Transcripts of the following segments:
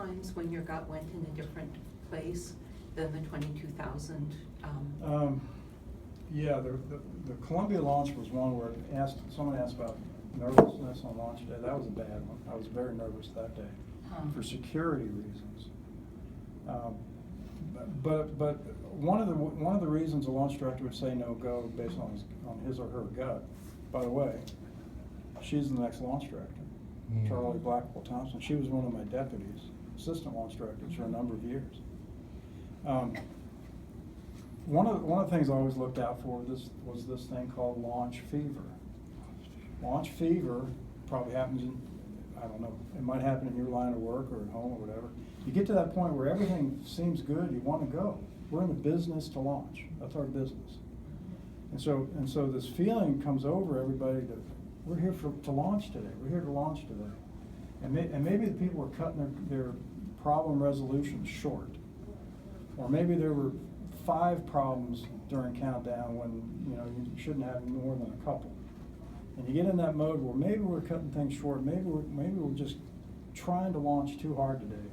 times when your gut went in a different place than the 22,000? Yeah, the Columbia launch was one where someone asked about nervousness on launch day. That was a bad one. I was very nervous that day for security reasons. But one of the reasons a launch director would say no go based on his or her gut. By the way, she's the next launch director, Charlie Blackwell Thompson. She was one of my deputies, assistant launch directors for a number of years. One of the things I always looked out for was this thing called launch fever. Launch fever probably happens in, I don't know, it might happen in your line of work or at home or whatever. You get to that point where everything seems good, you want to go. We're in the business to launch. That's our business. And so this feeling comes over everybody that we're here to launch today. We're here to launch today. And maybe the people are cutting their problem resolution short. Or maybe there were 5 problems during countdown when you shouldn't have more than a couple. And you get in that mode where maybe we're cutting things short, maybe we're just trying to launch too hard today.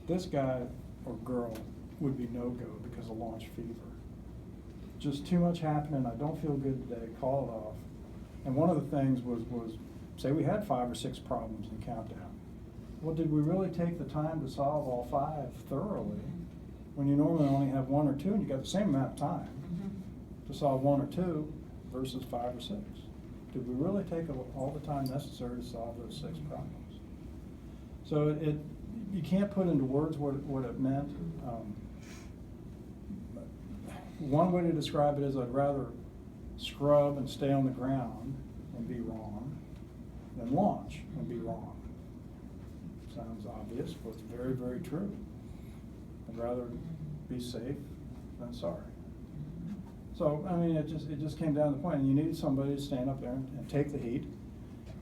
This guy or girl would be no-go because of launch fever. Just too much happening, I don't feel good today, call it off. And one of the things was say we had 5 or 6 problems in countdown. Well, did we really take the time to solve all 5 thoroughly when you normally only have 1 or 2 and you got the same amount of time to solve 1 or 2 versus 5 or 6? Did we really take all the time necessary to solve those 6 problems? So you can't put into words what it meant. One way to describe it is I'd rather scrub and stay on the ground and be wrong than launch and be wrong. Sounds obvious, but it's very, very true. I'd rather be safe than sorry. So, I mean, it just came down to the point, and you needed somebody to stand up there and take the heat.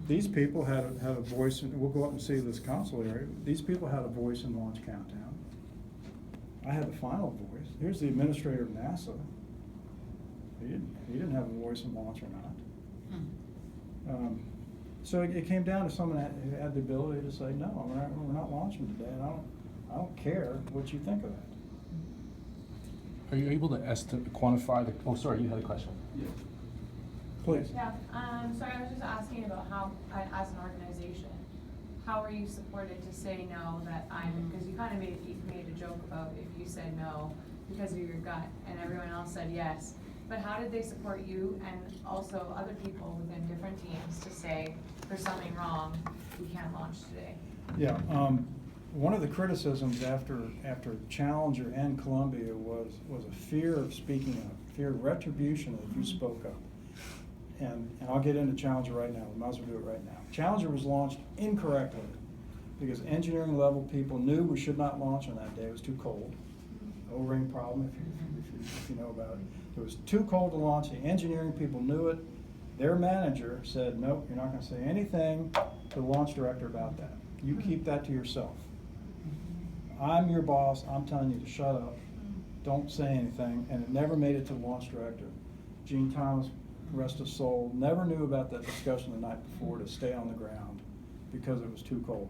These people had a voice, and we'll go up and see this council area. These people had a voice in Launch Countdown. I had the final voice. Here's the administrator of NASA. He didn't have a voice in launch or not. So it came down to someone who had the ability to say, no, we're not launching today, and I don't care what you think of that. Are you able to quantify the? Oh, sorry, you had a question. Yeah. Please. Yeah. So I was just asking about how, as an organization, how are you supported to say no? Because you kind of made a joke about if you said no because of your gut, and everyone else said yes. But how did they support you and also other people within different teams to say, there's something wrong, we can't launch today? Yeah. One of the criticisms after Challenger and Columbia was a fear of speaking up, fear of retribution if you spoke up. And I'll get into Challenger right now. We might as well do it right now. Challenger was launched incorrectly because engineering level people knew we should not launch on that day. It was too cold. O-ring problem, if you know about it. It was too cold to launch. The engineering people knew it. Their manager said, nope, you're not going to say anything to the launch director about that. You keep that to yourself. I'm your boss. I'm telling you to shut up. Don't say anything. And it never made it to the launch director. Gene Thomas, rest his soul, never knew about that discussion the night before to stay on the ground because it was too cold.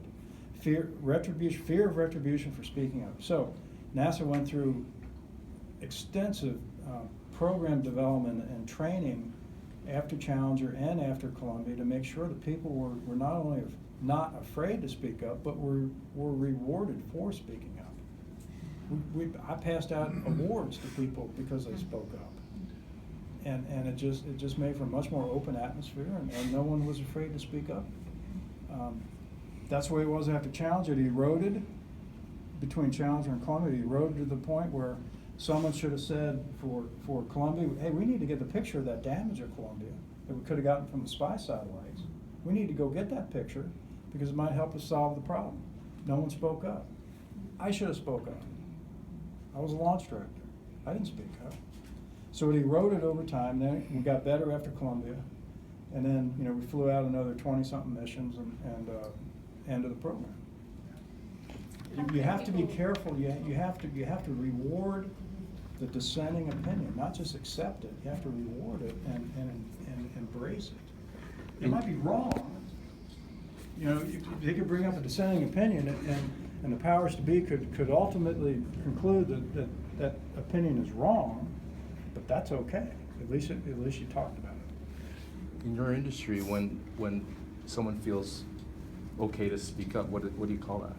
Fear of retribution for speaking up. So NASA went through extensive program development and training after Challenger and after Columbia to make sure that people were not only not afraid to speak up, but were rewarded for speaking up. I passed out awards to people because they spoke up. And it just made for a much more open atmosphere, and no one was afraid to speak up. That's the way it was after Challenger. It eroded between Challenger and Columbia. It eroded to the point where someone should have said for Columbia, hey, we need to get the picture of that damage at Columbia that we could have gotten from the spy satellites. We need to go get that picture because it might help us solve the problem. No one spoke up. I should have spoke up. I was a launch director. I didn't speak up. So it eroded over time. Then we got better after Columbia, and then we flew out another 20-something missions and end of the program. You have to be careful. You have to reward the dissenting opinion, not just accept it. You have to reward it and embrace it. It might be wrong. They could bring up a dissenting opinion, And the powers to be could ultimately conclude that opinion is wrong, but that's okay. At least you talked about it. In your industry, when someone feels okay to speak up, what do you call that?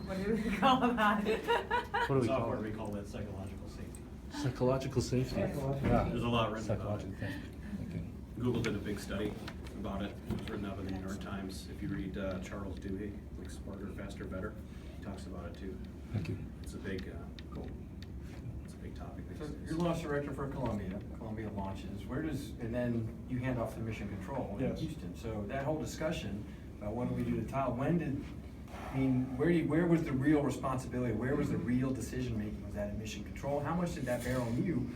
What do we call that? What do we call Software, it? we call that psychological safety. Psychological safety. Psychological. Yeah. There's a lot written about Psychological it. safety. Okay. Google did a big study about it. It was written up in the New York Times. If you read Charles Duhigg, like Smarter, Faster, Better, he talks about it too. Thank you. It's a big, it's a big topic these So days. you're launch director for Columbia launches, and then you hand off to Mission Control in Yes. Houston. So that whole discussion about what do we do to tile, where was the real responsibility, where was the real decision making? Was that in Mission Control? How much did that bear on you